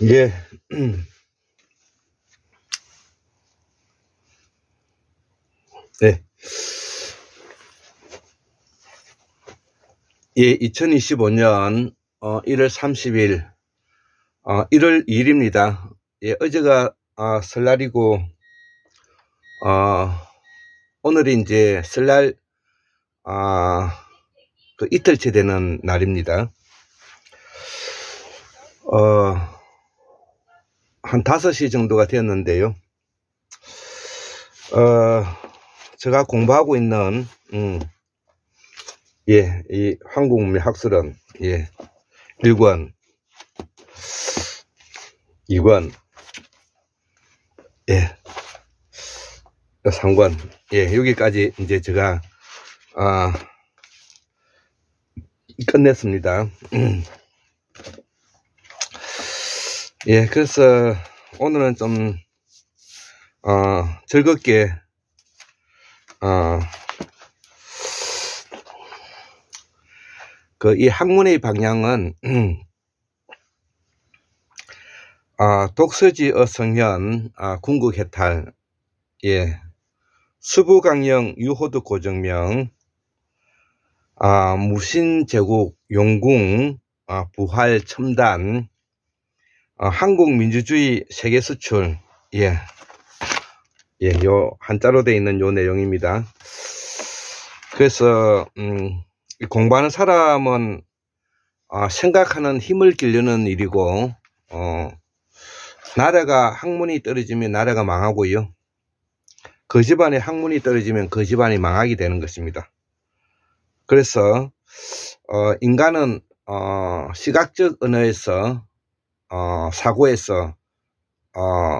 예. 네. 예, 2025년 1월 30일 1월 2일입니다. 예, 어제가 설날이고 오늘이 이제 설날 그 이틀째 되는 날입니다. 한 5시 정도가 되었는데요. 제가 공부하고 있는 예, 이 한국문명학술원 1권, 2권, 3권, 여기까지 이제 제가 끝냈습니다. 그래서 오늘은 좀 즐겁게 이 학문의 방향은 독서지의 성현, 궁극해탈, 수부강령 유호도 고정명, 무신제국 용궁, 부활 첨단, 한국민주주의 세계수출, 요 한자로 되어 있는 요 내용입니다. 그래서 공부하는 사람은 생각하는 힘을 기르는 일이고, 나라가 학문이 떨어지면 나라가 망하고요, 그 집안에 학문이 떨어지면 그 집안이 망하게 되는 것입니다. 그래서 인간은 시각적 언어에서 사고에서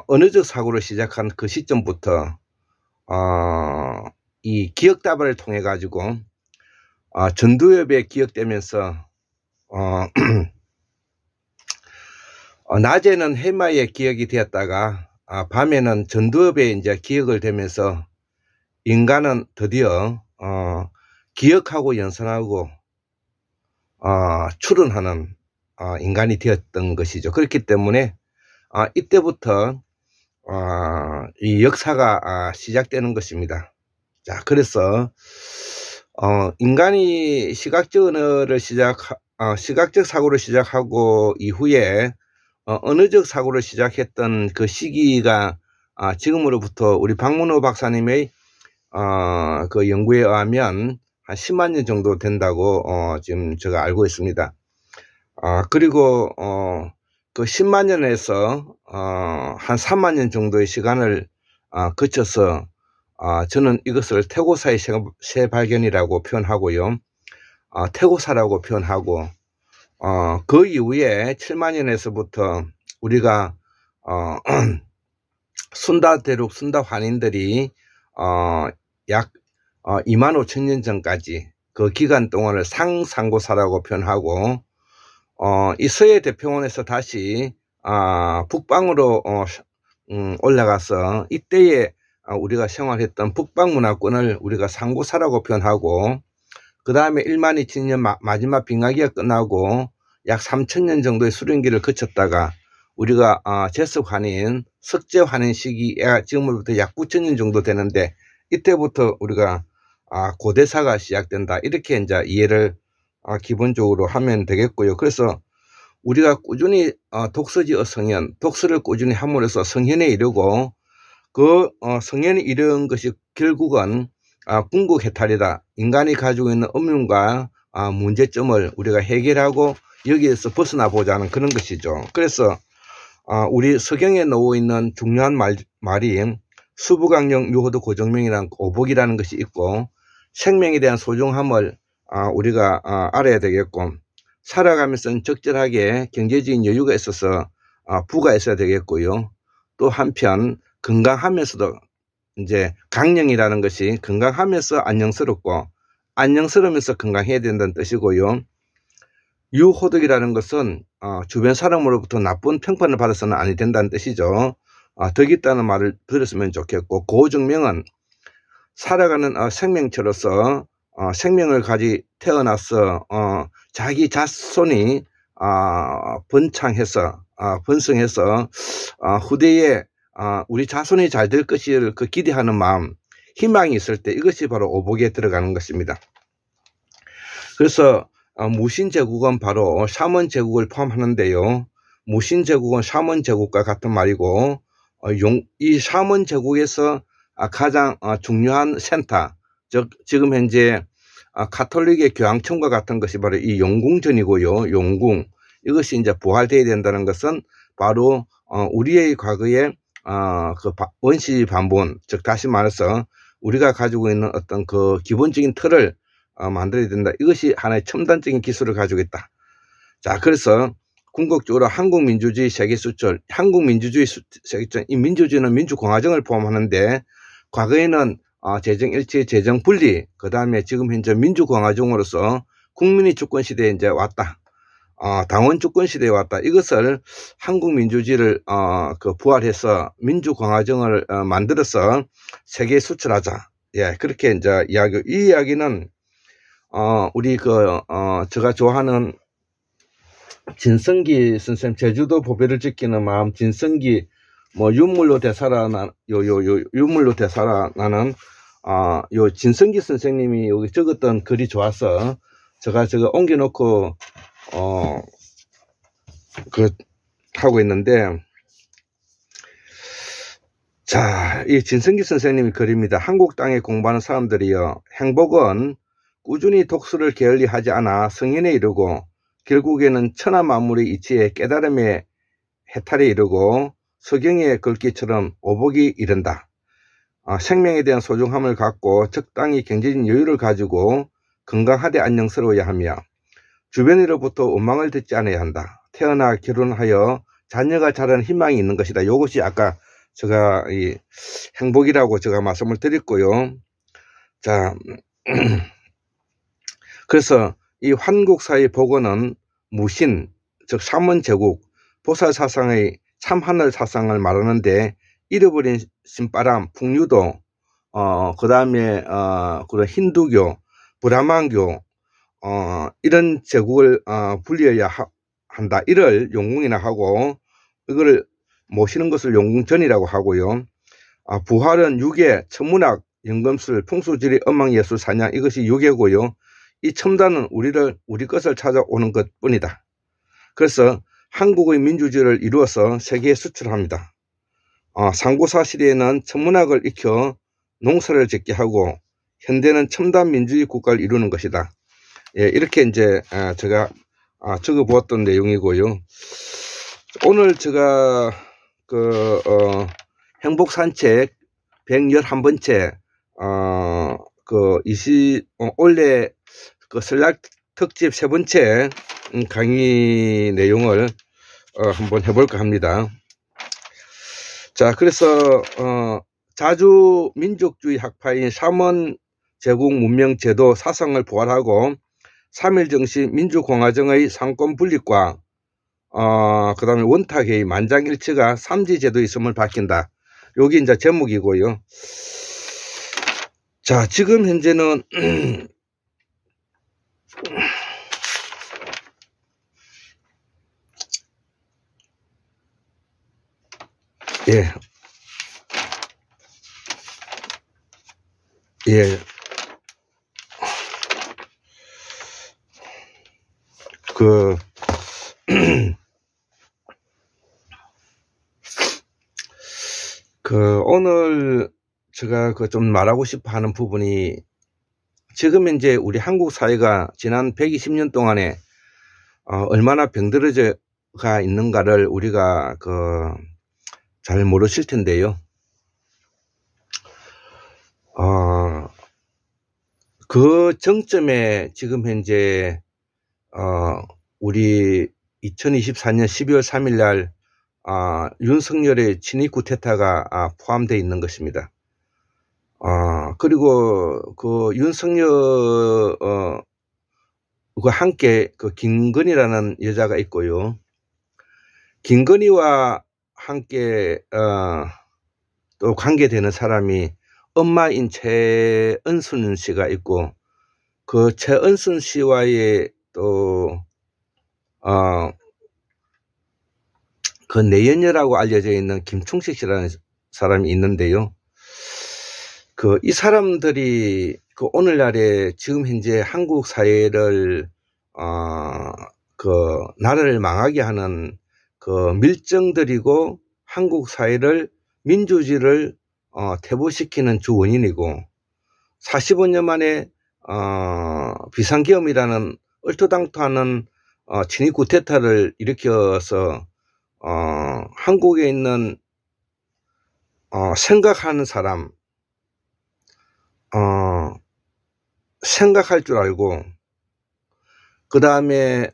언어적 사고를 시작한 그 시점부터 이 기억다발을 통해 가지고 전두엽에 기억되면서 낮에는 해마에 기억이 되었다가 밤에는 전두엽에 이제 기억을 되면서 인간은 드디어 기억하고 연상하고 추론하는 인간이 되었던 것이죠. 그렇기 때문에 이때부터 이 역사가 시작되는 것입니다. 자, 그래서 인간이 시각적 언어를 시각적 사고를 시작하고 이후에 언어적 사고를 시작했던 그 시기가 지금으로부터 우리 박문호 박사님의 그 연구에 의하면 한 10만 년 정도 된다고 지금 제가 알고 있습니다. 그리고 그 10만 년에서 한 3만 년 정도의 시간을 거쳐서 저는 이것을 태고사의 새 발견이라고 표현하고요, 태고사라고 표현하고, 그 이후에 7만 년에서부터 우리가 순다대륙 순다환인들이 약 25,000년 전까지 그 기간 동안을 상상고사라고 표현하고, 이 서해 대평원에서 다시 북방으로 올라가서 이때에 우리가 생활했던 북방 문화권을 우리가 상고사라고 표현하고, 그 다음에 12,000년 마지막 빙하기가 끝나고 약 3,000년 정도의 수령기를 거쳤다가 우리가 제석환인 석제환인 시기가 지금으로부터 약 9,000년 정도 되는데, 이때부터 우리가 고대사가 시작된다, 이렇게 이제 이해를 기본적으로 하면 되겠고요. 그래서 우리가 꾸준히 독서지의 성현, 독서를 꾸준히 함으로써 성현에 이르고, 그 성현에 이른 것이 결국은 궁극해탈이다. 인간이 가지고 있는 업무과 문제점을 우리가 해결하고 여기에서 벗어나 보자는 그런 것이죠. 그래서 우리 서경에 놓여 있는 중요한 말이 수부강령 유호도 고정명이라는 오복이라는 것이 있고, 생명에 대한 소중함을 우리가 알아야 되겠고, 살아가면서 적절하게 경제적인 여유가 있어서 부가 있어야 되겠고요, 또 한편 건강하면서도 이제 강령이라는 것이 건강하면서 안녕스럽고 안녕스러우면서 건강해야 된다는 뜻이고요, 유호덕이라는 것은 주변 사람으로부터 나쁜 평판을 받아서는 아니 된다는 뜻이죠. 덕이 있다는 말을 들었으면 좋겠고, 고정명은 살아가는 생명체로서 생명을 가지 태어나서 자기 자손이 번성해서 후대에 우리 자손이 잘 될 것을 그 기대하는 마음, 희망이 있을 때 이것이 바로 오복에 들어가는 것입니다. 그래서 무신제국은 바로 샤먼제국을 포함하는데요. 무신제국은 샤먼제국과 같은 말이고 이 샤먼제국에서 가장 중요한 센터, 즉 지금 현재 가톨릭의 교황청과 같은 것이 바로 이 용궁전이고요. 용궁, 이것이 이제 부활되어야 된다는 것은 바로 우리의 과거의 그 원시 반본, 즉 다시 말해서 우리가 가지고 있는 어떤 그 기본적인 틀을 만들어야 된다. 이것이 하나의 첨단적인 기술을 가지고 있다. 자, 그래서 궁극적으로 한국민주주의 세계수출, 한국민주주의 세계수출, 이 민주주의는 민주공화정을 포함하는데 과거에는 재정일치, 재정분리, 그 다음에 지금 현재 민주공화정으로서 국민이 주권시대에 이제 왔다. 당원 주권시대에 왔다. 이것을 한국민주주의를 부활해서 민주공화정을 만들어서 세계에 수출하자. 예, 그렇게 이제 이 이야기는 우리 제가 좋아하는 진성기 선생님, 제주도 보배를 지키는 마음, 진성기, 윤물로 되살아나는, 윤물로 되살아나는, 요 진성기 선생님이 여기 적었던 글이 좋아서, 제가 옮겨놓고, 하고 있는데, 자, 이 진성기 선생님의 글입니다. 한국 땅에 공부하는 사람들이여, 행복은 꾸준히 독서를 게을리하지 않아 성인에 이르고, 결국에는 천하 만물의 이치에 깨달음의 해탈에 이르고 서경의 글귀처럼 오복이 이른다. 생명에 대한 소중함을 갖고 적당히 경제적인 여유를 가지고 건강하되 안녕스러워야 하며 주변으로부터 원망을 듣지 않아야 한다. 태어나 결혼하여 자녀가 자라는 희망이 있는 것이다. 이것이 아까 제가 이 행복이라고 제가 말씀을 드렸고요. 자, 그래서 이 환국사의 복원은 무신, 즉 샤먼제국, 보살사상의 참하늘 사상을 말하는데 잃어버린 신바람, 풍류도, 그 다음에 그런 힌두교, 브라만교, 이런 제국을 불리어야 한다. 이를 용궁이나 하고 이걸 모시는 것을 용궁전이라고 하고요. 부활은 유계, 천문학, 연금술, 풍수지리, 음악예술, 사냥, 이것이 유계고요. 이 첨단은 우리 것을 찾아오는 것 뿐이다. 그래서 한국의 민주주의를 이루어서 세계에 수출합니다. 상고사 시대에는 천문학을 익혀 농사를 짓게 하고 현대는 첨단 민주주의 국가를 이루는 것이다. 예, 이렇게 이제 제가 적어 보았던 내용이고요. 오늘 제가 행복산책 111번째 올해 설날 특집 3번째 강의 내용을 한번 해볼까 합니다. 자, 그래서 자주 민족주의 학파인 샤먼 제국 문명 제도 사상을 부활하고 3.1 정신 민주공화정의 상권 분립과 그 다음에 원탁회의 만장일치가 3지 제도에 있음을 밝힌다. 여기 이제 제목이고요. 자, 지금 현재는 예. 오늘 제가 좀 말하고 싶어 하는 부분이 지금 현재 우리 한국 사회가 지난 120년 동안에 얼마나 병들어져가 있는가를 우리가 잘 모르실 텐데요. 그 정점에 지금 현재 우리 2024년 12월 3일 날 윤석열의 친위 쿠데타가 포함되어 있는 것입니다. 그리고 그 윤석열과 함께 김건희라는 여자가 있고요. 김건희와 함께 또 관계되는 사람이 엄마인 최은순 씨가 있고 그 최은순 씨와의 또 그 내연녀라고 알려져 있는 김충식 씨라는 사람이 있는데요. 이 사람들이 오늘날에 지금 현재 한국 사회를 나라를 망하게 하는 밀정들이고 한국 사회를 민주주의를 퇴보시키는 주 원인이고 45년 만에 비상계엄이라는 얼토당토하는 친위 쿠데타를 일으켜서 한국에 있는 생각하는 사람 생각할 줄 알고 그 다음에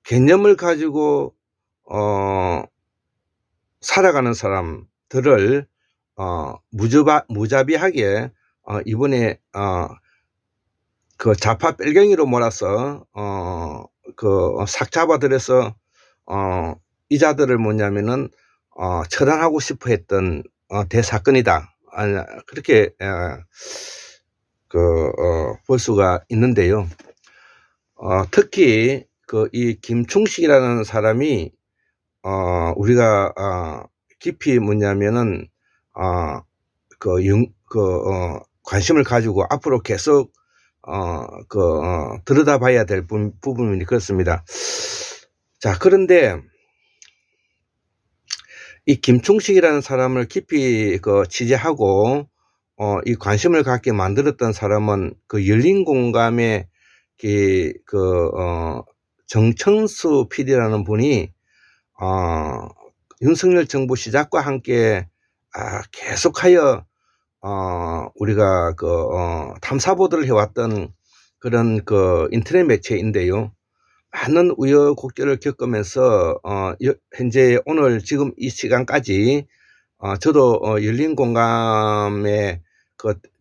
개념을 가지고 살아가는 사람들을 무자비하게 이번에 좌파 뺄갱이로 몰아서 싹 잡아들여서 이 자들을 뭐냐면은 처단하고 싶어 했던 대사건이다. 그렇게 볼 수가 있는데요. 특히 이 김충식이라는 사람이 우리가 깊이 뭐냐면은 관심을 가지고 앞으로 계속 들여다봐야 될 부분이 그렇습니다. 자, 그런데 이 김충식이라는 사람을 깊이 취재하고 이 관심을 갖게 만들었던 사람은 열린 공감의 정청수 PD라는 분이 윤석열 정부 시작과 함께 계속하여 우리가 탐사보도를 해왔던 그런 인터넷 매체인데요. 많은 우여곡절을 겪으면서 현재 오늘 지금 이 시간까지 저도 열린 공감의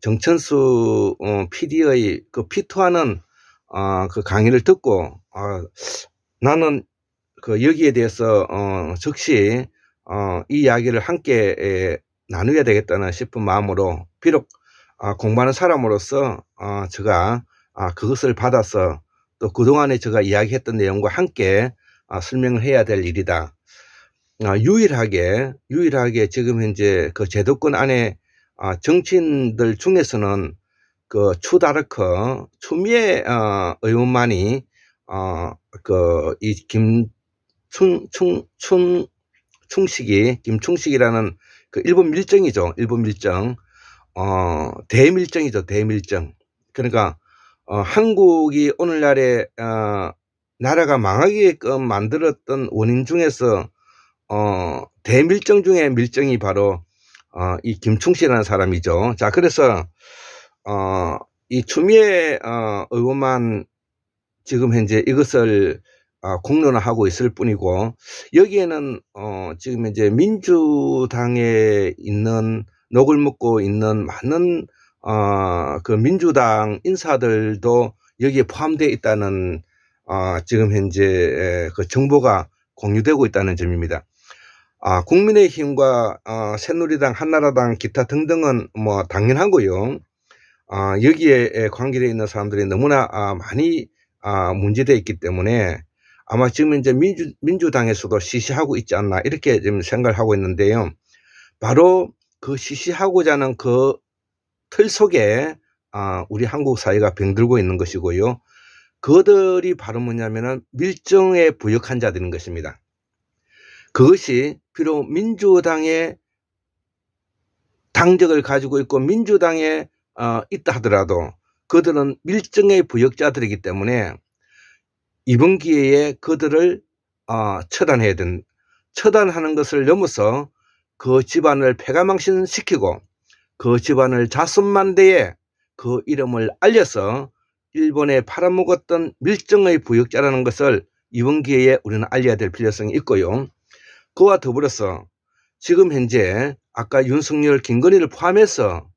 정천수 PD의 피투하는 강의를 듣고 나는 여기에 대해서 즉시 이 이야기를 함께 나누어야 되겠다는 싶은 마음으로 비록 공부하는 사람으로서 제가 그것을 받아서 또 그동안에 제가 이야기했던 내용과 함께 설명을 해야 될 일이다. 유일하게 지금 현재 제도권 안에 정치인들 중에서는 추미애 의원만이 이 김충식이라는 일본 밀정이죠. 일본 밀정. 대밀정이죠. 대밀정. 그러니까 한국이 오늘날에 나라가 망하게끔 만들었던 원인 중에서 대밀정 중에 밀정이 바로 이 김충식이라는 사람이죠. 자, 그래서 이 추미애 의원만 지금 현재 이것을 공론화하고 있을 뿐이고 여기에는 지금 이제 민주당에 있는 녹을 먹고 있는 많은 민주당 인사들도 여기에 포함되어 있다는 지금 현재 정보가 공유되고 있다는 점입니다. 국민의힘과 새누리당, 한나라당, 기타 등등은 뭐 당연하고요. 여기에 관계되어 있는 사람들이 너무나 많이 문제되어 있기 때문에 아마 지금 이제 민주당에서도 시시하고 있지 않나 이렇게 지금 생각을 하고 있는데요. 바로 시시하고자 하는 틀 속에 우리 한국 사회가 병들고 있는 것이고요. 그들이 바로 뭐냐면은 밀정에 부역한 자들인 것입니다. 그것이 비록 민주당의 당적을 가지고 있고 민주당에 있다 하더라도 그들은 밀정의 부역자들이기 때문에 이번 기회에 그들을 처단하는 것을 넘어서 그 집안을 폐가망신시키고 그 집안을 자손만대에 그 이름을 알려서 일본에 팔아먹었던 밀정의 부역자라는 것을 이번 기회에 우리는 알려야 될 필요성이 있고요. 그와 더불어서 지금 현재 아까 윤석열, 김건희를 포함해서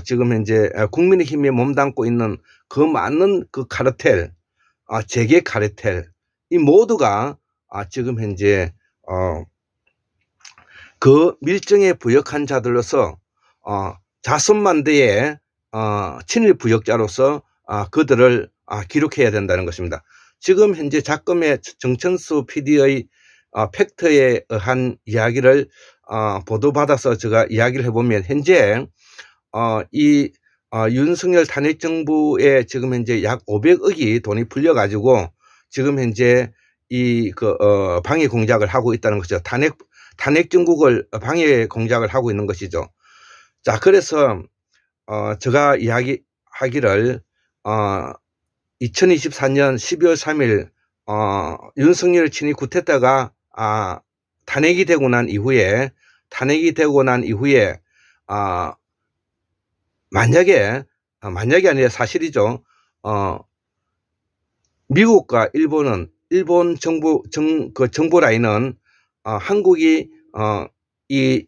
지금 현재 국민의힘에 몸담고 있는 그 많은 카르텔, 재계 카르텔, 이 모두가 지금 현재 그 밀정에 부역한 자들로서 자손만대에 친일 부역자로서 그들을 기록해야 된다는 것입니다. 지금 현재 작금의 정천수 PD의 팩트에 의한 이야기를 보도받아서 제가 이야기를 해보면, 현재 이 윤석열 탄핵 정부에 지금 현재 약 500억이 돈이 풀려가지고 지금 현재 이 방해 공작을 하고 있다는 것이죠. 탄핵 정국을 방해 공작을 하고 있는 것이죠. 자, 그래서 제가 이야기하기를 2024년 12월 3일 윤석열 친위 쿠데타가 탄핵이 되고 난 이후에 만약에 아니라 사실이죠. 미국과 일본 정보 라인은 한국이 이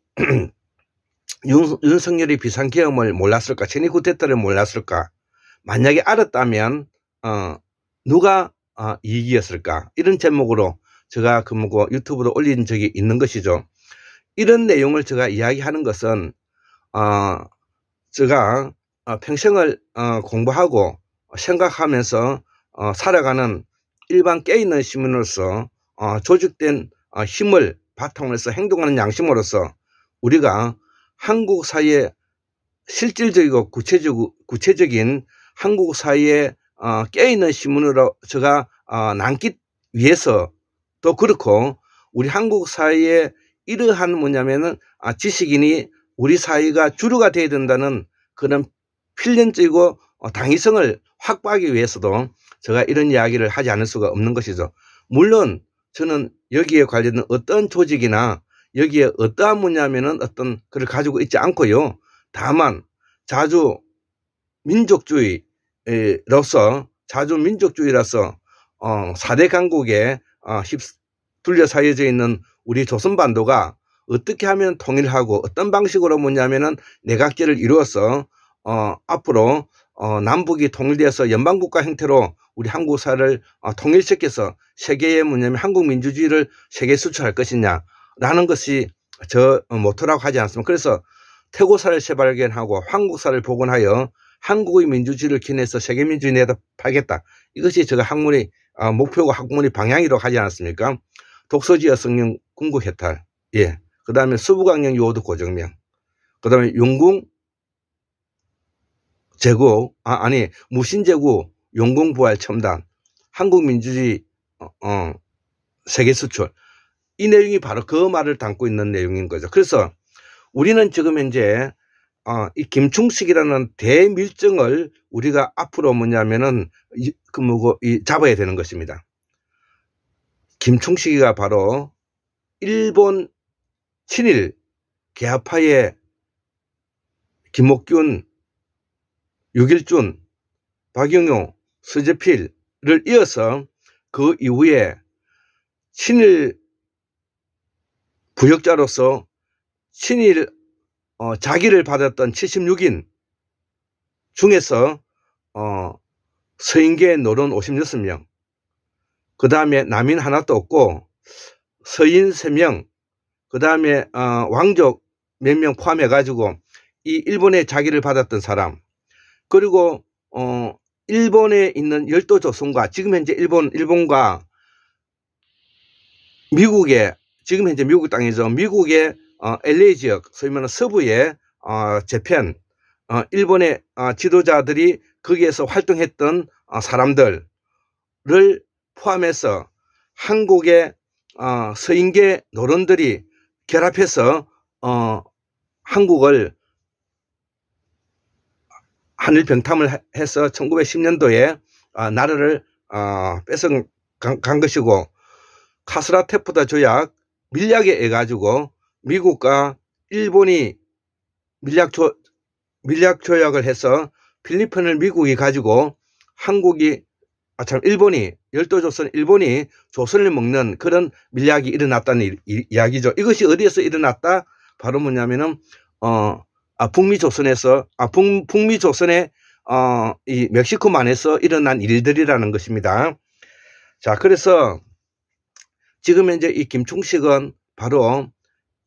윤석열이 비상계엄을 몰랐을까, 친위 쿠데타를 몰랐을까, 만약에 알았다면 누가 이익이었을까, 이런 제목으로 제가 유튜브로 올린 적이 있는 것이죠. 이런 내용을 제가 이야기하는 것은 제가 평생을 공부하고 생각하면서 살아가는 일반 깨있는 시민으로서 조직된 힘을 바탕으로 해서 행동하는 양심으로서 우리가 한국 사회의 실질적이고 구체적인 한국 사회의 깨있는 시민으로 제가 남기 위해서, 또 그렇고 우리 한국 사회에 이러한 뭐냐면은 지식인이 우리 사회가 주류가 되어야 된다는 그런 필연적이고 당위성을 확보하기 위해서도 제가 이런 이야기를 하지 않을 수가 없는 것이죠. 물론 저는 여기에 관련된 어떤 조직이나 여기에 어떠한 뭐냐면은 어떤 그를 가지고 있지 않고요. 다만 자주 민족주의라서 4대 강국에 둘러싸여져 있는 우리 조선반도가 어떻게 하면 통일하고 어떤 방식으로 뭐냐면은 내각제를 이루어서 앞으로 남북이 통일되어서 연방국가 형태로 우리 한국 사회를 통일시켜서 세계에 뭐냐면 한국 민주주의를 세계에 수출할 것이냐라는 것이 저 모토라고 하지 않습니까? 그래서 태고사를 재발견하고 한국사를 복원하여 한국의 민주주의를 기원해서 세계 민주주의 내다 팔겠다. 이것이 제가 학문의 목표고 학문의 방향이라고 하지 않았습니까? 독서지 여성령 궁극 해탈, 예. 그 다음에 수북강령 요오드 고정명, 그 다음에 용궁 제국, 무신제국 용궁부활 첨단, 한국민주주의 세계 수출. 이 내용이 바로 그 말을 담고 있는 내용인 거죠. 그래서 우리는 지금 현재 이 김충식이라는 대밀정을 우리가 앞으로 뭐냐면은 잡아야 되는 것입니다. 김충식이가 바로 일본 친일 계합파의 김옥균, 유길준, 박영효, 서재필을 이어서 그 이후에 친일 부역자로서 친일 자기를 받았던 76인 중에서 서인계 노론 56명, 그 다음에 남인 하나도 없고 서인 3명, 그 다음에 왕족 몇 명 포함해 가지고 이 일본에 자기를 받았던 사람, 그리고 일본에 있는 열도 조선과 지금 현재 일본과 미국의 지금 현재 미국 땅이죠. 미국의 LA 지역, 소위 말하는 서부의 재팬, 일본의 지도자들이 거기에서 활동했던 사람들을 포함해서 한국의 서인계 노론들이 결합해서 한국을 한일 병탐을 해서 1910년도에 나라를 뺏어 간 것이고, 카스라테프다 조약 밀약에 의해 가지고 미국과 일본이 밀약 조약을 해서 필리핀을 미국이 가지고 일본이 열도조선 일본이 조선을 먹는 그런 밀약이 일어났다는 이야기죠. 이것이 어디에서 일어났다? 바로 뭐냐면은 북미 조선의 이 멕시코만에서 일어난 일들이라는 것입니다. 자, 그래서 지금 현재 이 김충식은 바로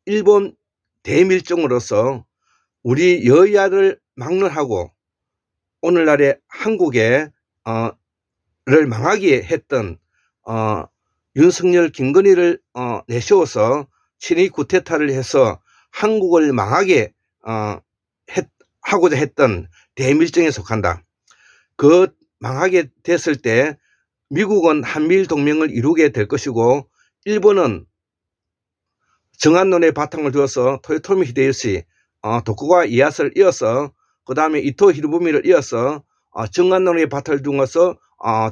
일본 대밀정으로서 우리 여야를 막론하고 오늘날의 한국에 를 망하게 했던 윤석열, 김건희를 내세워서 친위 쿠데타를 해서 한국을 망하게 하고자 했던 대밀정에 속한다. 그 망하게 됐을 때 미국은 한미일 동맹을 이루게 될 것이고, 일본은 정한론의 바탕을 두어서 토요토미 히데요시, 도쿠가와 이에야스를 이어서, 그 다음에 이토 히로부미를 이어서 정한론의 바탕을 두어서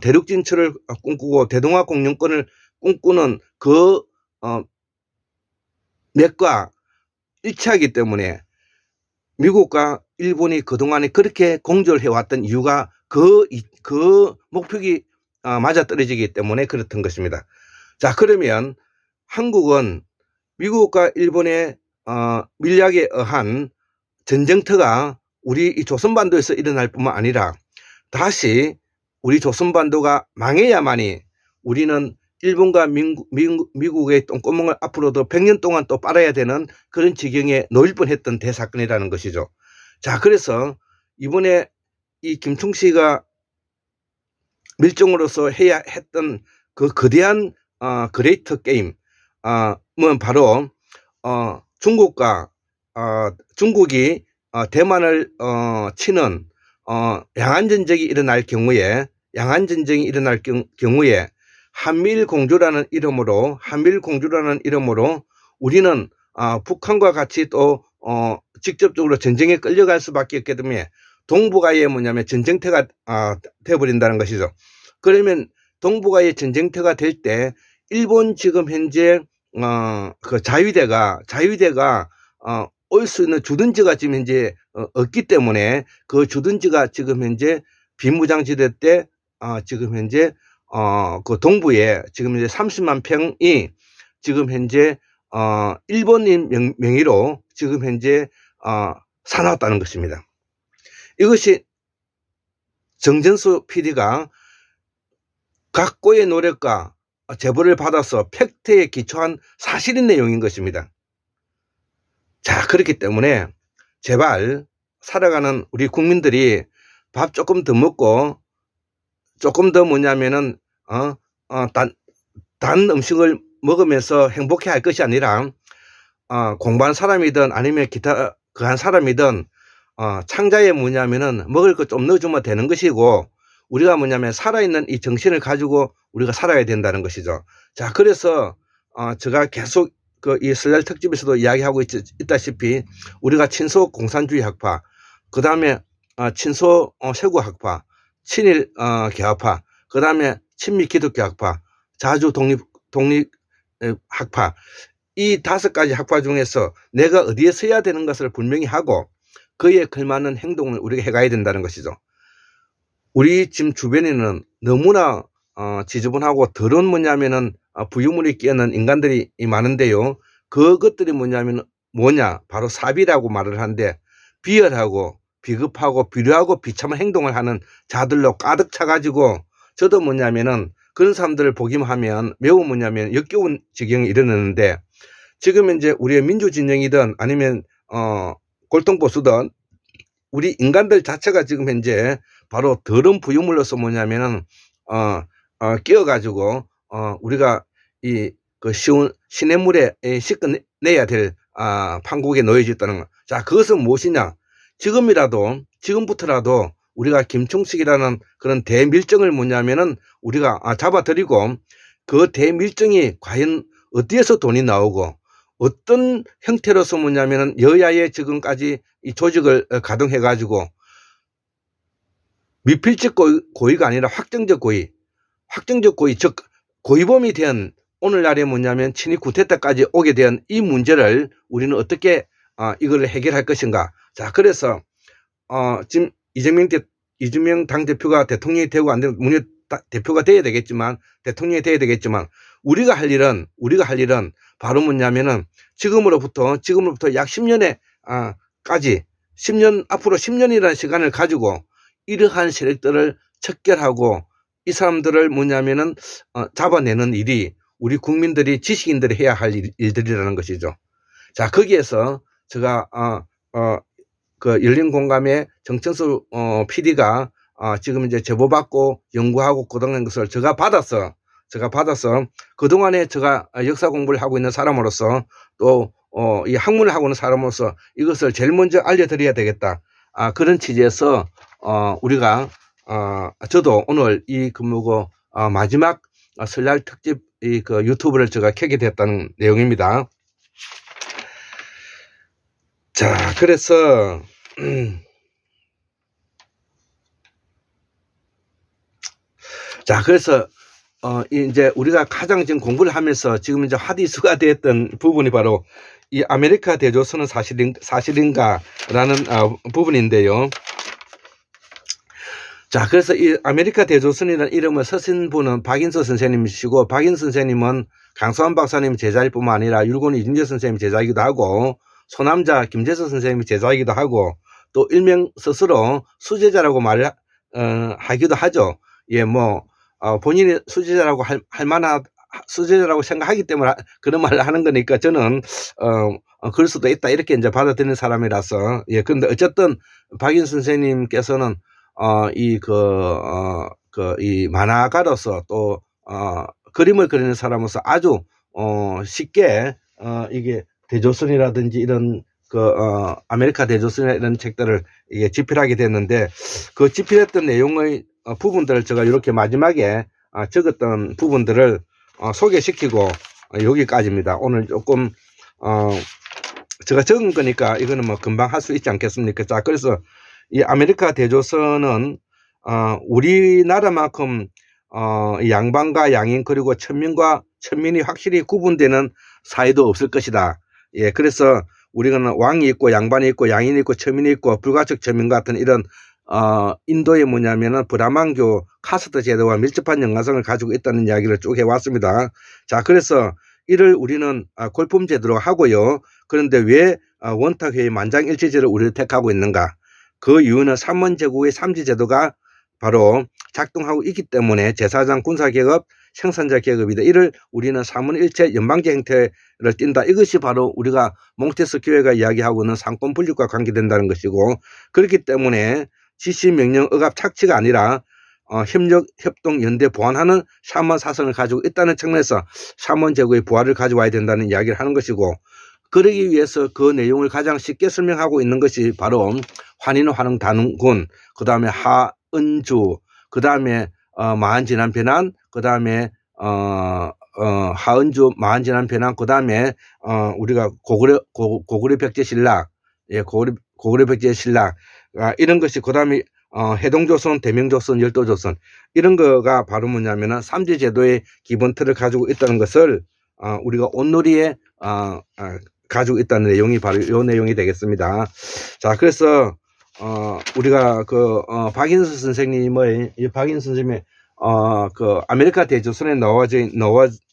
대륙 진출을 꿈꾸고 대동아 공영권을 꿈꾸는 그 맥과 일치하기 때문에 미국과 일본이 그동안에 그렇게 공조를 해왔던 이유가 그 목표기 맞아떨어지기 때문에 그렇던 것입니다. 자, 그러면 한국은 미국과 일본의 밀약에 의한 전쟁터가 우리 이 조선반도에서 일어날 뿐만 아니라 다시 우리 조선반도가 망해야만이 우리는 일본과 미국의 똥구멍을 앞으로도 100년 동안 또 빨아야 되는 그런 지경에 놓일 뻔했던 대사건이라는 것이죠. 자, 그래서 이번에 이 김충식이가 밀정으로서 해야 했던 그 거대한 그레이트 게임, 뭐 바로 중국이 대만을 치는 양안전쟁이 일어날 경우에 한미일 공조라는 이름으로 우리는 북한과 같이 또 직접적으로 전쟁에 끌려갈 수밖에 없기 때문에 동북아에 뭐냐면 전쟁터가 되어버린다는 것이죠. 그러면 동북아의 전쟁터가 될 때 일본 지금 현재 그 자위대가 올 수 있는 주둔지가 지금 현재 없기 때문에 그 주둔지가 지금 현재 비무장지대 때 지금 현재 그 동부에 지금 이제 30만 평이 지금 현재 일본인 명의로 지금 현재 사놨다는 것입니다. 이것이 정전수 PD가 각고의 노력과 제보를 받아서 팩트에 기초한 사실인 내용인 것입니다. 자, 그렇기 때문에 제발 살아가는 우리 국민들이 밥 조금 더 먹고 조금 더 뭐냐면은 단 음식을 먹으면서 행복해 할 것이 아니라 공부한 사람이든 아니면 기타 그한 사람이든 창자에 뭐냐면은 먹을 것 좀 넣어주면 되는 것이고, 우리가 뭐냐면 살아있는 이 정신을 가지고 우리가 살아야 된다는 것이죠. 자, 그래서 제가 계속 이 설날 특집에서도 이야기하고 있다시피 우리가 친소 공산주의 학파, 그 다음에 친소 세구 학파, 친일 개화파, 그 다음에 친미 기독교 학파, 자주 독립 학파, 이 5가지 학파 중에서 내가 어디에 서야 되는 것을 분명히 하고 그에 걸맞는 행동을 우리가 해가야 된다는 것이죠. 우리 지금 주변에는 너무나 지저분하고 더러운 뭐냐면은 부유물이 끼어는 인간들이 많은데요. 그것들이 뭐냐 바로 사비라고 말을 하는데, 비열하고 비급하고 비류하고 비참한 행동을 하는 자들로 가득 차가지고, 저도 뭐냐면은 그런 사람들을 보기만 하면 매우 뭐냐면 역겨운 지경에 이르는데, 지금 이제 우리의 민주진영이든 아니면 골동보수든 우리 인간들 자체가 지금 현재 바로 더러운 부유물로서 뭐냐면은 끼어가지고 우리가 그 쉬운 시냇물에 씻어내야 될 판국에 놓여져 있다는 것. 자, 그것은 무엇이냐? 지금부터라도 우리가 김충식이라는 그런 대밀정을 뭐냐면은 우리가 잡아들이고, 그 대밀정이 과연 어디에서 돈이 나오고 어떤 형태로서 뭐냐면은 여야의 지금까지 이 조직을 가동해 가지고 미필적 고의가 아니라 확정적 고의, 즉 고의범이 된 오늘날에 뭐냐면 친위 쿠데타까지 오게 된 이 문제를 우리는 어떻게 이걸 해결할 것인가. 자, 그래서 지금 이재명 당대표가 대통령이 되고 안 되면 문재인 대표가 돼야 되겠지만, 대통령이 돼야 되겠지만, 우리가 할 일은 바로 뭐냐면은 지금으로부터 약 10년에 까지 앞으로 10년이라는 시간을 가지고 이러한 세력들을 척결하고 이 사람들을 뭐냐면은 잡아내는 일이 우리 국민들이, 지식인들이 해야 할 일들이라는 것이죠. 자, 거기에서 제가 그 열린 공감의 정천수 PD가 지금 이제 제보받고 연구하고 고등한 것을 제가 받아서 그동안에 제가 역사 공부를 하고 있는 사람으로서 또 이 학문을 하고 있는 사람으로서 이것을 제일 먼저 알려드려야 되겠다. 그런 취지에서 우리가 저도 오늘 이 근무고 마지막 설날 특집 그 유튜브를 제가 켜게 됐다는 내용입니다. 자, 그래서 이제 우리가 가장 지금 공부를 하면서 지금 이제 핫이슈가 되었던 부분이 바로 이 아메리카 대조선은 사실인가라는 부분인데요. 자, 그래서 이 아메리카 대조선이라는 이름을 쓰신 분은 박인서 선생님이시고, 박인서 선생님은 강소환 박사님 제자일 뿐만 아니라 율곡 이준재 선생님 제자이기도 하고, 소남자 김재서 선생님이 제자이기도 하고, 또 일명 스스로 수제자라고 하기도 하죠. 예, 본인이 수제자라고 수제자라고 생각하기 때문에 그런 말을 하는 거니까 저는, 그럴 수도 있다. 이렇게 이제 받아들이는 사람이라서. 예, 그런데 어쨌든 박인 선생님께서는, 이 만화가로서 또, 그림을 그리는 사람으로서 아주, 쉽게, 이게 대조선이라든지 이런, 아메리카 대조선이나 이런 책들을 이게 집필하게 됐는데, 그 집필했던 내용의 부분들을 제가 이렇게 마지막에 적었던 부분들을 소개시키고 여기까지입니다. 오늘 조금 제가 적은 거니까 이거는 뭐 금방 할 수 있지 않겠습니까? 자, 그래서 이 아메리카 대조선은 우리나라만큼 양반과 양인 그리고 천민과 천민이 확실히 구분되는 사회도 없을 것이다. 예, 그래서 우리는 왕이 있고 양반이 있고 양인이 있고 천민이 있고 불가촉 천민 같은 이런 인도에 뭐냐면은 브라만교 카스트 제도와 밀접한 연관성을 가지고 있다는 이야기를 쭉 해왔습니다. 자, 그래서 이를 우리는 골품 제도로 하고요. 그런데 왜 원탁회의 만장일치제를 우리를 택하고 있는가? 그 이유는 삼원제국의 삼지제도가 바로 작동하고 있기 때문에 제사장 군사계급 생산자 계급이다. 이를 우리는 삼원일체 연방제 행태를 띈다. 이것이 바로 우리가 몽테스키웨가 이야기하고 있는 상권 분립과 관계된다는 것이고, 그렇기 때문에 지시 명령 억압 착취가 아니라 협력 협동 연대 보완하는 샤먼 사상을 가지고 있다는 측면에서 샤먼 제국의 부활을 가져와야 된다는 이야기를 하는 것이고, 그러기 위해서 그 내용을 가장 쉽게 설명하고 있는 것이 바로 환인환흥 단군, 그 다음에 하은주, 그 다음에 마한진한 변환, 그 다음에 하은주 마한진한 변환, 그 다음에 우리가 고구려 백제 신라, 예, 고구려 백제 신라, 이런 것이, 그 다음에 해동조선, 대명조선, 열도조선, 이런 거가 바로 뭐냐면은 삼지제도의 기본 틀을 가지고 있다는 것을 우리가 온누리에 가지고 있다는 내용이 바로 이 내용이 되겠습니다. 자, 그래서 우리가 박인수 선생님의 그 아메리카 대조선에 나와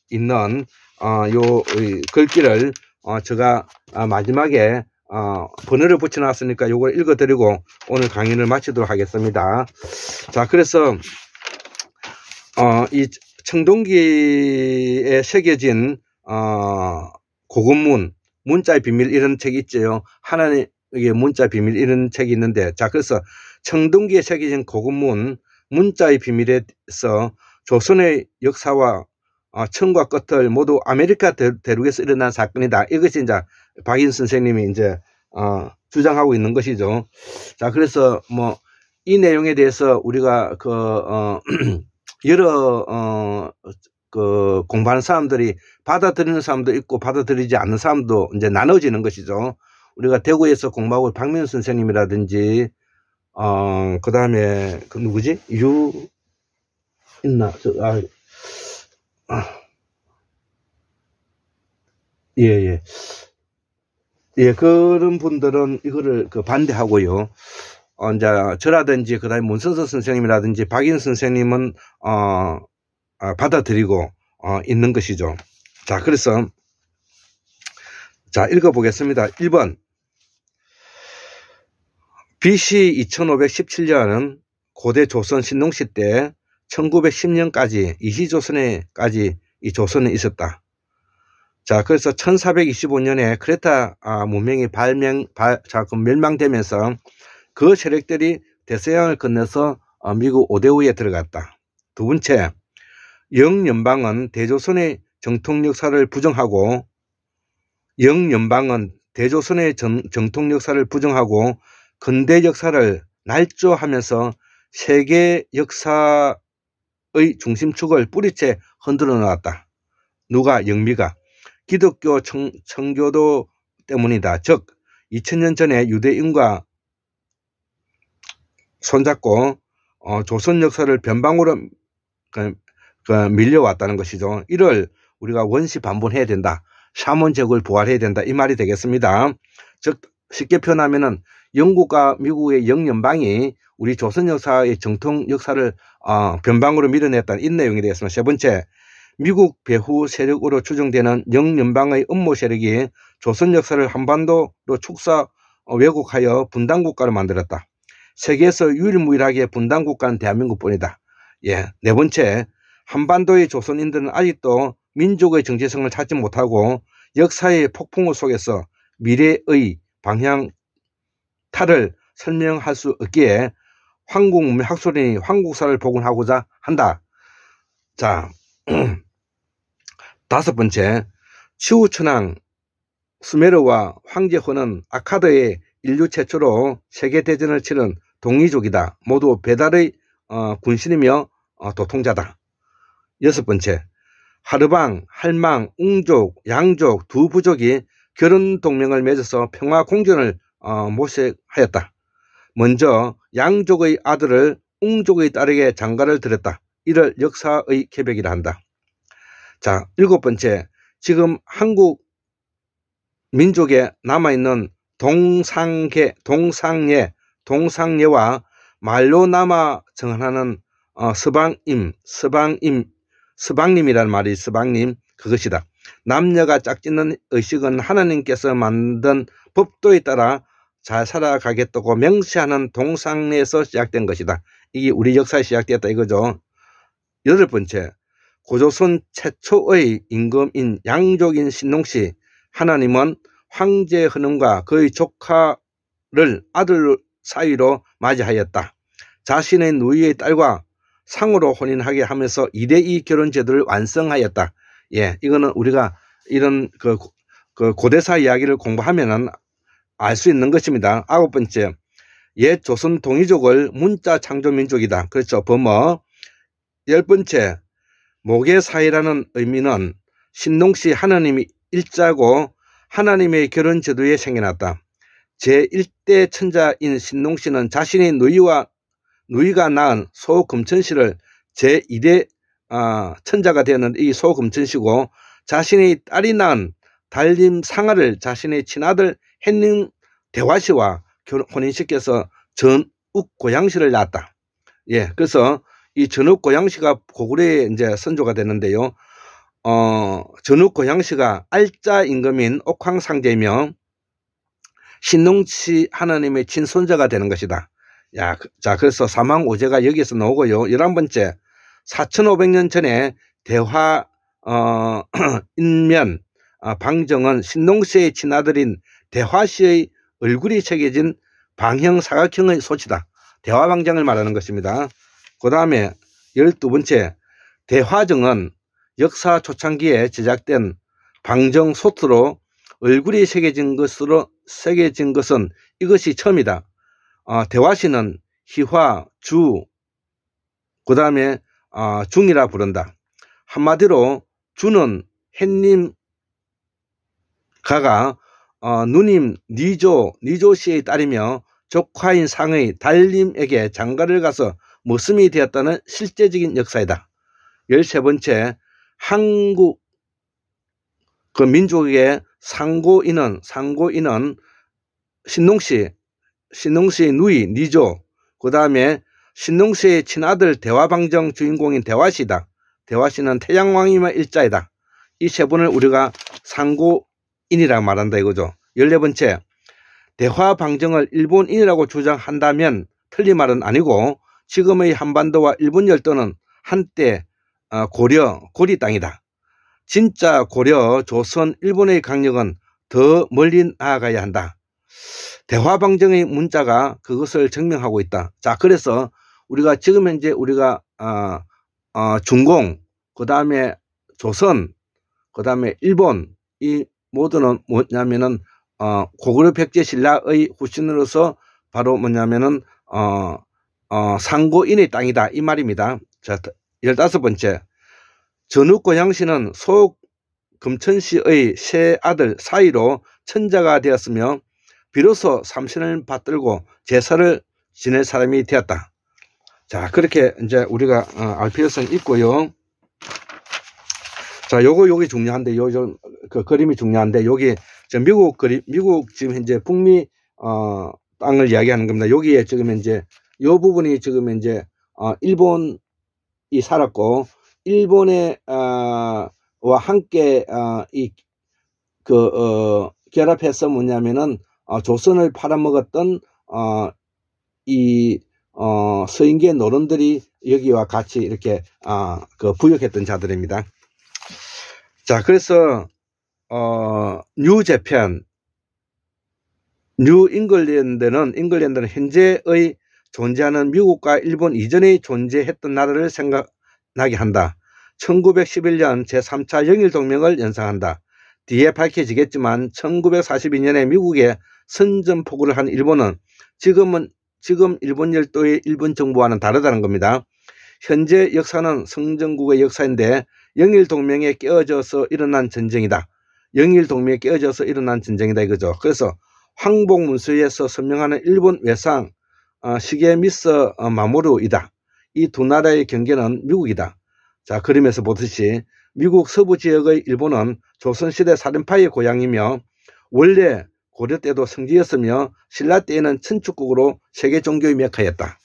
있는 요 글귀를 제가 마지막에 번호를 붙여놨으니까 요걸 읽어드리고 오늘 강의를 마치도록 하겠습니다. 자, 그래서 이 청동기에 새겨진 고급문, 문자의 비밀, 이런 책이 있죠. 하나님의 문자 비밀, 이런 책이 있는데, 자, 그래서 청동기에 새겨진 고급문, 문자의 비밀에서 조선의 역사와 천과 끝을 모두 아메리카 대륙에서 일어난 사건이다. 이것이 이제 박인 선생님이 이제 주장하고 있는 것이죠. 자, 그래서 뭐 이 내용에 대해서 우리가 여러 공부하는 사람들이 받아들이는 사람도 있고 받아들이지 않는 사람도 이제 나눠지는 것이죠. 우리가 대구에서 공부하고 박민수 선생님이라든지 그 다음에 누구지? 있나? 예, 그런 분들은 이거를 반대하고요. 이제 저라든지 그 다음에 문선서 선생님이라든지 박인 선생님은 받아들이고 있는 것이죠. 자, 그래서 자, 읽어보겠습니다. 1번, BC 2517년은 고대 조선 신농시 때 1910년까지 이시조선에까지 이 조선에 있었다. 자, 그래서 1425년에 크레타 문명이 멸망되면서 그 세력들이 대서양을 건너서 미국 오데오에 들어갔다. 두 번째, 영연방은 대조선의 정통 역사를 부정하고 근대 역사를 날조하면서 세계 역사의 중심축을 뿌리채 흔들어 놓았다. 누가? 영미가. 기독교 청교도 때문이다. 즉 2000년 전에 유대인과 손잡고 조선 역사를 변방으로 밀려왔다는 것이죠. 이를 우리가 원시 반본해야 된다. 샤먼 제국을 부활해야 된다. 이 말이 되겠습니다. 즉 쉽게 표현하면은 영국과 미국의 영연방이 우리 조선 역사의 정통 역사를 변방으로 밀어냈다는 이 내용이 되겠습니다. 세 번째, 미국 배후 세력으로 추정되는 영연방의 음모 세력이 조선 역사를 한반도로 축사 왜곡하여 분단국가를 만들었다. 세계에서 유일무이하게 분단국가는 대한민국뿐이다. 예, 네 번째, 한반도의 조선인들은 아직도 민족의 정체성을 찾지 못하고 역사의 폭풍우 속에서 미래의 방향탈을 설명할 수 없기에 황국문명 학술인이 황국사를 복원하고자 한다. 자, 다섯 번째, 치우천왕 수메르와 황제호는 아카드의 인류 최초로 세계대전을 치른 동이족이다. 모두 배달의 군신이며 도통자다. 여섯 번째, 하르방, 할망, 웅족, 양족 두 부족이 결혼 동맹을 맺어서 평화 공존을 모색하였다. 먼저 양족의 아들을 웅족의 딸에게 장가를 들였다. 이를 역사의 개벽이라 한다. 자, 일곱 번째, 지금 한국 민족에 남아있는 동상예와 말로 남아 정하는 서방님이라는 말이 서방님 그것이다. 남녀가 짝짓는 의식은 하나님께서 만든 법도에 따라 잘 살아가겠다고 명시하는 동상예에서 시작된 것이다. 이게 우리 역사에 시작되었다 이거죠. 여덟 번째, 고조선 최초의 임금인 양족인 신농씨 하나님은 황제 헌음과 그의 조카를 아들 사이로 맞이하였다. 자신의 누이의 딸과 상으로 혼인하게 하면서 2대2 결혼 제도를 완성하였다. 예, 이거는 우리가 이런 그 고대사 이야기를 공부하면은 알 수 있는 것입니다. 아홉 번째, 옛 조선 동이족을 문자 창조 민족이다. 그렇죠. 범어. 열 번째, 모계사이라는 의미는 신농씨 하나님이 일자고 하나님의 결혼 제도에 생겨났다. 제1대 천자인 신농씨는 자신의 누이가 낳은 소금천씨를 제2대 천자가 되었는데 이 소금천씨고 자신의 딸이 낳은 달림상아를 자신의 친아들 햇님 대화씨와 혼인시켜서 전욱고양씨를 낳았다. 예, 그래서 이 전욱고양씨가 고구려에 이제 선조가 되는데요. 전욱고양씨가 알자 임금인 옥황상제이며 신농씨 하나님의 친손자가 되는 것이다. 야, 자, 그래서 사망오제가 여기에서 나오고요. 11번째, 4500년 전에 대화 인면 방정은 신농씨의 친아들인 대화씨의 얼굴이 새겨진 방형 사각형의 소치다. 대화방정을 말하는 것입니다. 그 다음에 12번째, 대화정은 역사 초창기에 제작된 방정 소트로 얼굴이 새겨진 것은 이것이 처음이다. 대화시는 희화, 주, 그 다음에 중이라 부른다. 한마디로 주는 햇님 가가 누님 니조씨의 딸이며 조카인 상의 달님에게 장가를 가서 머슴이 되었다는 실제적인 역사이다. 13번째, 한국 그 민족의 상고인은 신농씨의 누이 니조, 그 다음에 신농씨의 친아들 대화방정 주인공인 대화씨다. 대화씨는 태양왕이며 일자이다. 이 세 분을 우리가 상고인이라고 말한다 이거죠. 14번째, 대화방정을 일본인이라고 주장한다면 틀린 말은 아니고 지금의 한반도와 일본 열도는 한때 고려 땅이다. 진짜 고려, 조선, 일본의 강력은 더 멀리 나아가야 한다. 대화방정의 문자가 그것을 증명하고 있다. 자, 그래서 우리가 지금 현재 우리가 중공, 그 다음에 조선, 그 다음에 일본, 이 모두는 뭐냐면은 고구려 백제 신라의 후신으로서 바로 뭐냐면은 상고인의 땅이다 이 말입니다. 자, 15번째, 전후고양시는 소금천씨의 세 아들 사이로 천자가 되었으며 비로소 삼신을 받들고 제사를 지낼 사람이 되었다. 자, 그렇게 이제 우리가 알 필요성이 있고요. 자, 요기 중요한데, 그 그림이 중요한데, 여기 미국 지금 현재 북미 땅을 이야기하는 겁니다. 여기에 지금 현재 요 부분이 지금 현재 일본이 살았고, 일본의 와 함께 결합해서 뭐냐면은 조선을 팔아먹었던 서인계 노론들이 여기와 같이 이렇게 부역했던 자들입니다. 자, 그래서 뉴 잉글랜드는 현재의 존재하는 미국과 일본 이전에 존재했던 나라를 생각나게 한다. 1911년 제3차 영일동맹을 연상한다. 뒤에 밝혀지겠지만 1942년에 미국에 선전포고를 한 일본은 지금 일본 열도의 일본 정부와는 다르다는 겁니다. 현재 역사는 성전국의 역사인데 영일동맹에 끼어져서 일어난 전쟁이다. 영일동맹에 끼어져서 일어난 전쟁이다 이거죠. 그래서 황복문서에서 설명하는 일본 외상 시게미스 마모루이다. 이 두 나라의 경계는 미국이다. 자, 그림에서 보듯이 미국 서부 지역의 일본은 조선시대 살인파의 고향이며 원래 고려 때도 성지였으며 신라 때에는 천축국으로 세계 종교의 메카였다.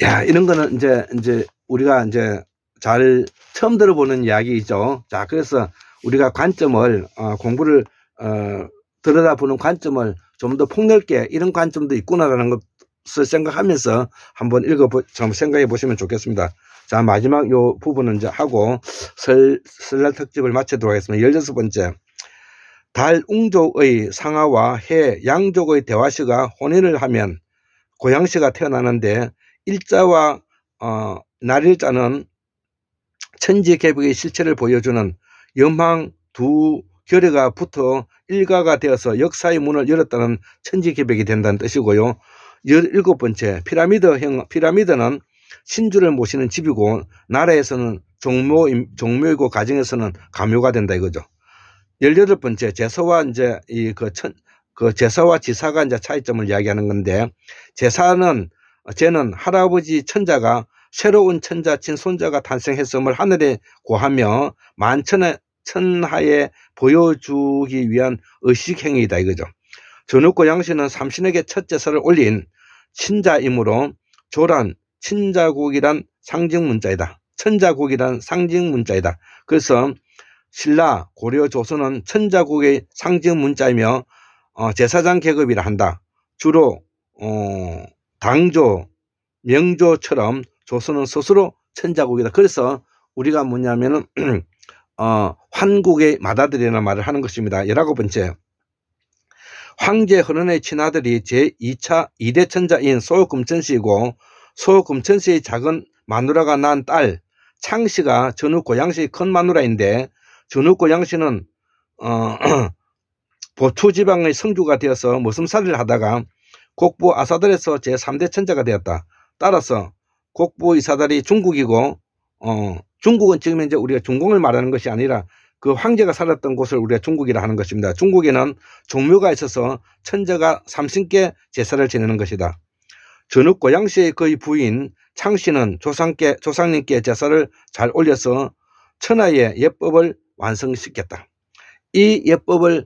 야, 이런 거는 이제 우리가 이제 잘 처음 들어보는 이야기이죠. 자, 그래서 우리가 관점을 공부를 들여다보는 관점을 좀 더 폭넓게 이런 관점도 있구나라는 것을 생각하면서 한번 생각해 보시면 좋겠습니다. 자, 마지막 요 부분은 이제 하고 설날 특집을 마치도록 하겠습니다. 16번째, 달 웅족의 상하와 해 양족의 대화시가 혼인을 하면 고양시가 태어나는데 일자와 날일자는 천지개벽의 실체를 보여주는 염황 두 결의가 붙어 일가가 되어서 역사의 문을 열었다는 천지개벽이 된다는 뜻이고요. 17번째, 피라미드는 신주를 모시는 집이고 나라에서는 종묘이고 가정에서는 가묘가 된다 이거죠. 18번째, 제서와 이제 제서와 지사가 이제 차이점을 이야기하는 건데, 제는 할아버지 천자가 새로운 천자 친손자가 탄생했음을 하늘에 고하며 만천하에 보여주기 위한 의식행위이다 이거죠. 전후고양시는 삼신에게 첫 제사를 올린 친자이므로 조란 친자국이란 상징문자이다. 천자국이란 상징문자이다. 그래서 신라, 고려, 조선은 천자국의 상징문자이며 제사장 계급이라 한다. 주로 당조, 명조처럼 조선은 스스로 천자국이다. 그래서 우리가 뭐냐면은 환국의 맏아들이라는 말을 하는 것입니다. 19번째, 황제 헌원의 친아들이 제2대 천자인 소금천씨이고 소금천씨의 작은 마누라가 낳은 딸 창씨가 전후고양시의 큰 마누라인데, 전후고양시는 보초지방의 성주가 되어서 머슴살이를 하다가 곡부 아사달에서 제3대 천자가 되었다. 따라서 곡부 이사달이 중국이고 중국은 지금 현재 우리가 중공을 말하는 것이 아니라 그 황제가 살았던 곳을 우리가 중국이라 하는 것입니다. 중국에는 종묘가 있어서 천자가 삼신께 제사를 지내는 것이다. 전후고양시의 그의 부인 창씨는 조상님께 제사를 잘 올려서 천하의 예법을 완성시켰다. 이 예법을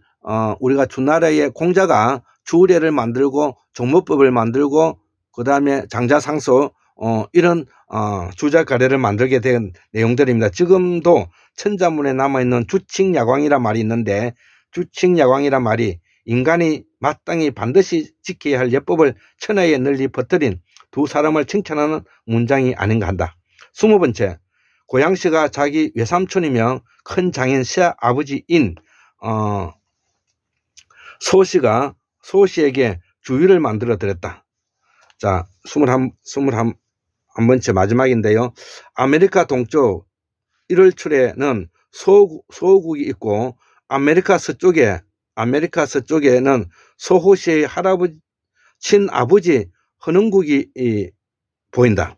우리가 주나라의 공자가 주례를 만들고 종묘법을 만들고 그 다음에 장자상소 이런 주자가례를 만들게 된 내용들입니다. 지금도 천자문에 남아있는 주칙야광이란 말이 있는데, 주칙야광이란 말이 인간이 마땅히 반드시 지켜야 할 예법을 천하에 널리 퍼뜨린 두 사람을 칭찬하는 문장이 아닌가 한다. 20번째, 고양시가 자기 외삼촌이며 큰 장인 시아버지인 소씨에게 주위를 만들어 드렸다. 자, 21번째 마지막인데요. 아메리카 동쪽 1월 초에는 소국이 있고 아메리카 서쪽에는 소호씨의 친아버지 헌흥국이 보인다.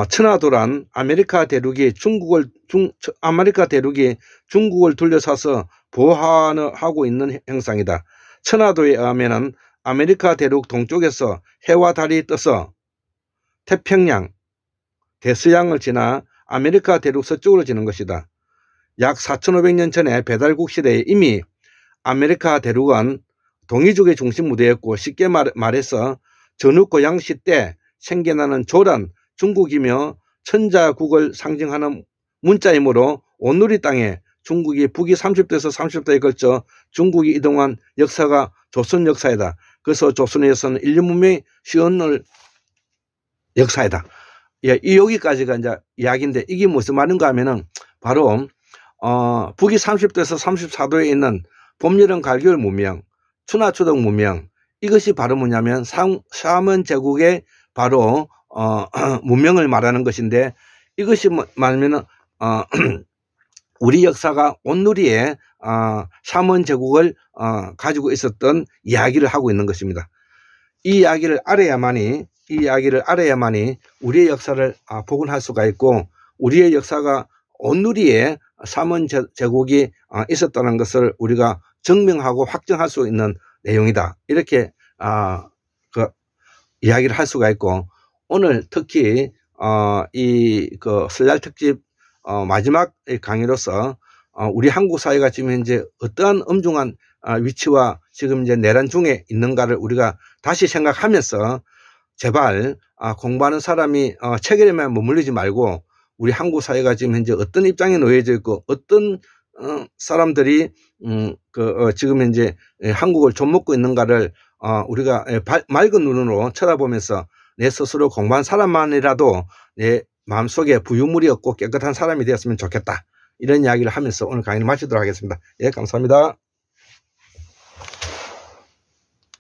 천하도란 아메리카 대륙이 중국을 둘러싸서 보호하고 있는 형상이다. 천하도에 의하면 아메리카 대륙 동쪽에서 해와 달이 떠서 태평양, 대서양을 지나 아메리카 대륙 서쪽으로 지는 것이다. 약 4,500년 전에 배달국 시대에 이미 아메리카 대륙은 동이족의 중심 무대였고, 쉽게 말해서 전후 고양시 때 생겨나는 조란 중국이며 천자국을 상징하는 문자이므로 온누리 땅에 중국이 북위 30도에서 30도에 걸쳐 중국이 이동한 역사가 조선 역사이다. 그래서 조선에서는 인류 문명이 시원을 역사이다. 예, 여기까지가 이제 이야기인데, 이게 무슨 말인가 하면은 바로 북위 30도에서 34도에 있는 봄, 여름, 가을, 겨울 문명, 추나 추동 문명, 이것이 바로 뭐냐면 샤먼 제국의 바로 문명을 말하는 것인데, 이것이 말하면은 우리 역사가 온누리에 샤먼 제국을 가지고 있었던 이야기를 하고 있는 것입니다. 이 이야기를 알아야만이 우리의 역사를 복원할 수가 있고, 우리의 역사가 온누리에 샤먼 제국이 있었다는 것을 우리가 증명하고 확정할 수 있는 내용이다. 이렇게 이야기를 할 수가 있고, 오늘 특히 설날 특집 마지막 강의로서 우리 한국 사회가 지금 현재 어떠한 엄중한 위치와 지금 이제 내란 중에 있는가를 우리가 다시 생각하면서, 제발 공부하는 사람이 체결에만 머물리지 말고 우리 한국 사회가 지금 현재 어떤 입장에 놓여져 있고 어떤 사람들이 지금 현재 한국을 좀먹고 있는가를 우리가 맑은 눈으로 쳐다보면서 내 스스로 공부한 사람만이라도 내 마음속에 부유물이 없고 깨끗한 사람이 되었으면 좋겠다. 이런 이야기를 하면서 오늘 강의를 마치도록 하겠습니다. 예, 감사합니다.